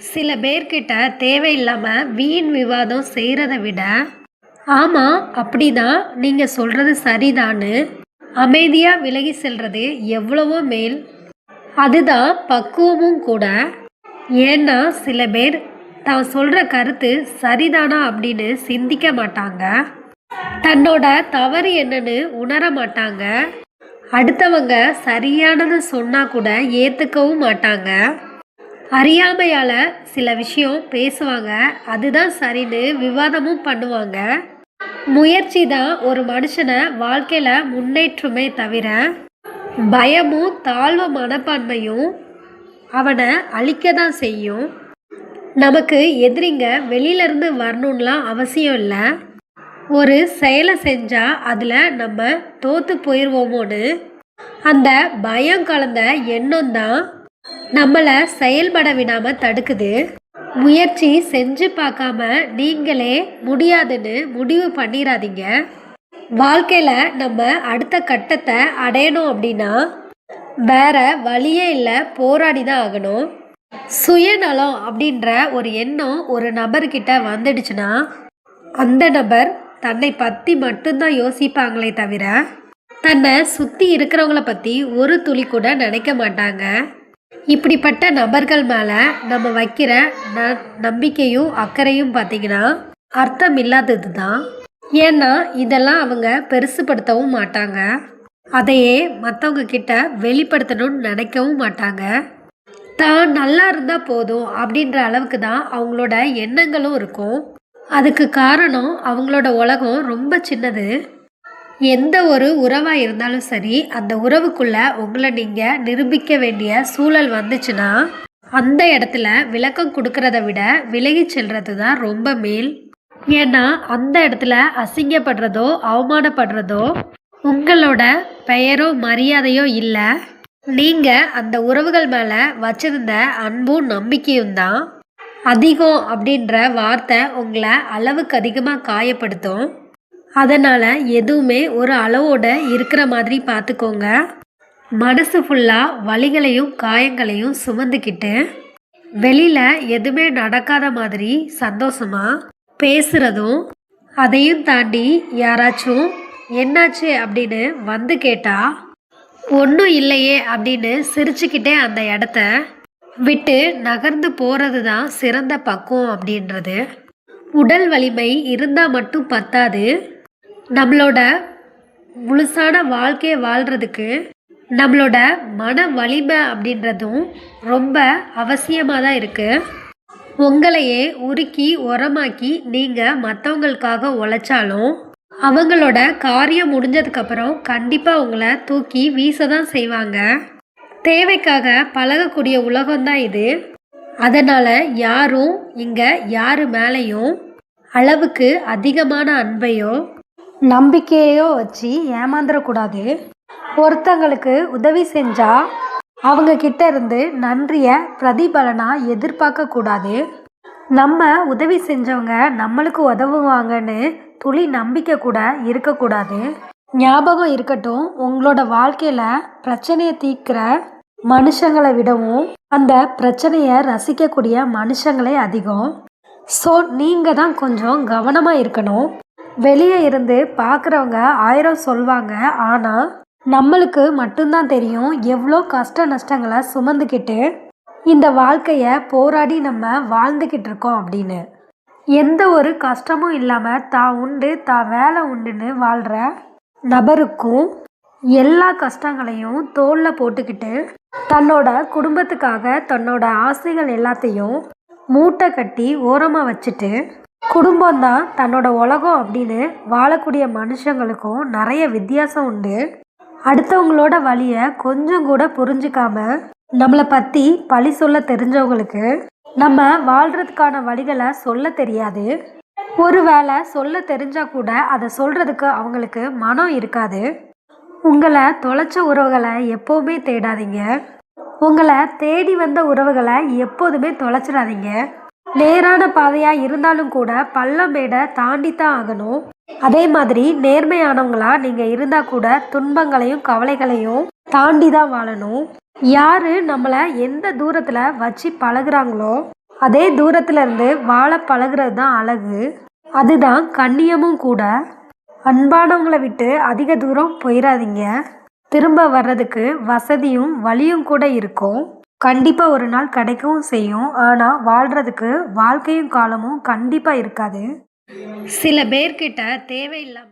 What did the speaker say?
சில பேர்கிட்ட தேவையில்லாம வீண் விவாதம் செய்கிறத விட, ஆமாம் அப்படிதான் நீங்கள் சொல்கிறது சரிதான்னு அமைதியாக விலகி செல்றது எவ்வளவோ மேல். அதுதான் பக்குவமும் கூட. ஏன்னா சில பேர் தான் சொல்கிற கருத்து சரிதானா அப்படின்னு சிந்திக்க மாட்டாங்க. தன்னோட தவறு என்னன்னு உணர மாட்டாங்க. அடுத்தவங்க சரியானது சொன்னால் கூட ஏற்றுக்கவும் மாட்டாங்க. அறியாமையால் சில விஷயம் பேசுவாங்க, அதுதான் சரின்னு விவாதமும் பண்ணுவாங்க. முயற்சி தான் ஒரு மனுஷனை வாழ்க்கையில் முன்னேற்றுமே தவிர, பயமும் தாழ்வு மனப்பான்மையும் அவனை அழிக்க தான் செய்யும். நமக்கு எதிரிங்க வெளியிலேருந்து வரணும்லாம் அவசியம் இல்லை. ஒரு செயலை செஞ்சால் அதில் நம்ம தோற்று போயிடுவோமோன்னு அந்த பயம் கலந்த எண்ணம் தான் நம்மளை செயல்பட விடாமல் தடுக்குது. முயற்சி செஞ்சு பார்க்காம நீங்களே முடியாதுன்னு முடிவு பண்ணிடாதீங்க. வாழ்க்கையில் நம்ம அடுத்த கட்டத்தை அடையணும் அப்படின்னா வேற வழியே இல்லை, போராடி தான் ஆகணும். சுயநலம் அப்படின்ற ஒரு எண்ணம் ஒரு நபர்கிட்ட வந்துடுச்சுன்னா அந்த நபர் தன்னை பற்றி மட்டும்தான் யோசிப்பாங்களே தவிர தன்னை சுற்றி இருக்கிறவங்கள பற்றி ஒரு துளி கூட நினைக்க மாட்டாங்க. இப்படிப்பட்ட நபர்கள் மேலே நம்ம வைக்கிற நம்பிக்கையும் அக்கறையும் பார்த்திங்கன்னா அர்த்தம் இல்லாதது தான். ஏன்னா இதெல்லாம் அவங்க பெருசுப்படுத்தவும் மாட்டாங்க. அதையே மற்றவங்க கிட்ட வெளிப்படுத்தணும்னு நினைக்கவும் மாட்டாங்க. தான் நல்லா இருந்தால் போதும் அப்படின்ற அளவுக்கு தான் அவங்களோட எண்ணங்களும் இருக்கும். அதுக்கு காரணம் அவங்களோட உலகம் ரொம்ப சின்னது. எந்த ஒரு உறவாக இருந்தாலும் சரி, அந்த உறவுக்குள்ளே உங்களை நீங்கள் நிரூபிக்க வேண்டிய சூழல் வந்துச்சுன்னா அந்த இடத்துல விளக்கம் கொடுக்கறத விட விலகி செல்றது தான் ரொம்ப மேல். ஏன்னா அந்த இடத்துல அசிங்கப்படுறதோ அவமானப்படுறதோ உங்களோட பெயரோ மரியாதையோ இல்லை, நீங்கள் அந்த உறவுகள் மேலே வச்சிருந்த அன்பும் நம்பிக்கையும் தான். அதிகம் அப்படின்ற வார்த்தை உங்களை அளவுக்கு அதிகமாக காயப்படுத்தும். அதனால் எதுவுமே ஒரு அளவோட இருக்கிற மாதிரி பார்த்துக்கோங்க. மனசு ஃபுல்லாக வலிகளையும் காயங்களையும் சுமந்துக்கிட்டு வெளியில் எதுவுமே நடக்காத மாதிரி சந்தோஷமாக பேசுகிறதும், அதையும் தாண்டி யாராச்சும் என்னாச்சு அப்படின்னு வந்து கேட்டால் ஒன்றும் இல்லையே அப்படின்னு சிரிச்சுக்கிட்டே அந்த இடத்த விட்டு நகர்ந்து போகிறது தான் சிறந்த பக்குவம் அப்படின்றது. உடல் வலிமை இருந்தால் மட்டும் பத்தாது. நம்மளோட முழுசான வாழ்க்கையை வாழ்கிறதுக்கு நம்மளோட மன வலிமை அப்படின்றதும் ரொம்ப அவசியமாக தான் இருக்குது. உங்களையே உருக்கி உரமாக்கி நீங்கள் மற்றவங்களுக்காக உழைச்சாலும் அவங்களோட காரியம் முடிஞ்சதுக்கப்புறம் கண்டிப்பாக உங்களை தூக்கி வீச தான் செய்வாங்க. தேவைக்காக பழகக்கூடிய உலகம்தான் இது. அதனால் யாரும் இங்கே யாரு மேலேயும் அளவுக்கு அதிகமான அன்பையோ நம்பிக்கையோ வச்சு ஏமாந்துடக்கூடாது. ஒருத்தங்களுக்கு உதவி செஞ்சால் அவங்க கிட்ட இருந்து நன்றியை பிரதிபலனாக எதிர்பார்க்கக்கூடாது. நம்ம உதவி செஞ்சவங்க நம்மளுக்கு உதவுவாங்கன்னு துளி நம்பிக்கை கூட இருக்கக்கூடாது. ஞாபகம் இருக்கட்டும், உங்களோட வாழ்க்கையில் பிரச்சனையை தீர்க்கிற மனுஷங்களை விடவும் அந்த பிரச்சனையை ரசிக்கக்கூடிய மனுஷங்களே அதிகம். ஸோ நீங்கள் தான் கொஞ்சம் கவனமாக இருக்கணும். வெளியே இருந்து பார்க்குறவங்க 1000 சொல்வாங்க, ஆனால் நம்மளுக்கு மட்டும்தான் தெரியும் எவ்வளோ கஷ்ட நஷ்டங்களை சுமந்துக்கிட்டு இந்த வாழ்க்கையை போராடி நம்ம வாழ்ந்துக்கிட்டு இருக்கோம் அப்படின்னு. எந்த ஒரு கஷ்டமும் இல்லாமல் தான் உண்டு தான் வேலை உண்டுன்னு வாழ்கிற நபருக்கும் எல்லா கஷ்டங்களையும் தோளில் போட்டுக்கிட்டு தன்னோட குடும்பத்துக்காக தன்னோட ஆசைகள் எல்லாத்தையும் மூட்டை கட்டி ஓரமாக வச்சுட்டு குடும்பம்தான் தன்னோட உலகம் அப்படின்னு வாழக்கூடிய மனுஷங்களுக்கும் நிறைய வித்தியாசம் உண்டு. அடுத்தவங்களோட வழியை கொஞ்சம் கூட புரிஞ்சிக்காம நம்மளை பற்றி பழி சொல்ல தெரிஞ்சவங்களுக்கு நம்ம வாழ்கிறதுக்கான வழிகளை சொல்ல தெரியாது. ஒரு வேளை சொல்ல தெரிஞ்சால் கூட அதை சொல்கிறதுக்கு அவங்களுக்கு மனம் இருக்காது. உங்களை தொலைச்ச உறவுகளை எப்போவுமே தேடாதீங்க. உங்களை தேடி வந்த உறவுகளை எப்போதுமே தொலைச்சிடாதீங்க. நேரான பாதையாக இருந்தாலும் கூட பள்ளம் மேடை தாண்டி தான் ஆகணும். அதே மாதிரி நேர்மையானவங்களா நீங்கள் இருந்தால் கூட துன்பங்களையும் கவலைகளையும் தாண்டி தான் வாழணும். யார் நம்மளை எந்த தூரத்தில் வச்சு பழகுறாங்களோ அதே தூரத்துல இருந்து வாழ பழகுறது தான் அழகு. அதுதான் கண்ணியமும் கூட. அன்பானவங்களை விட்டு அதிக தூரம் போயிடாதீங்க. திரும்ப வர்றதுக்கு வசதியும் வழியும் கூட இருக்கும். கண்டிப்பா ஒரு நாள் கிடைக்கவும் செய்யும். ஆனா வாழ்றதுக்கு வாழ்க்கையும் காலமும் கண்டிப்பா இருக்காது. சில பேர்கிட்ட தேவையில்லாம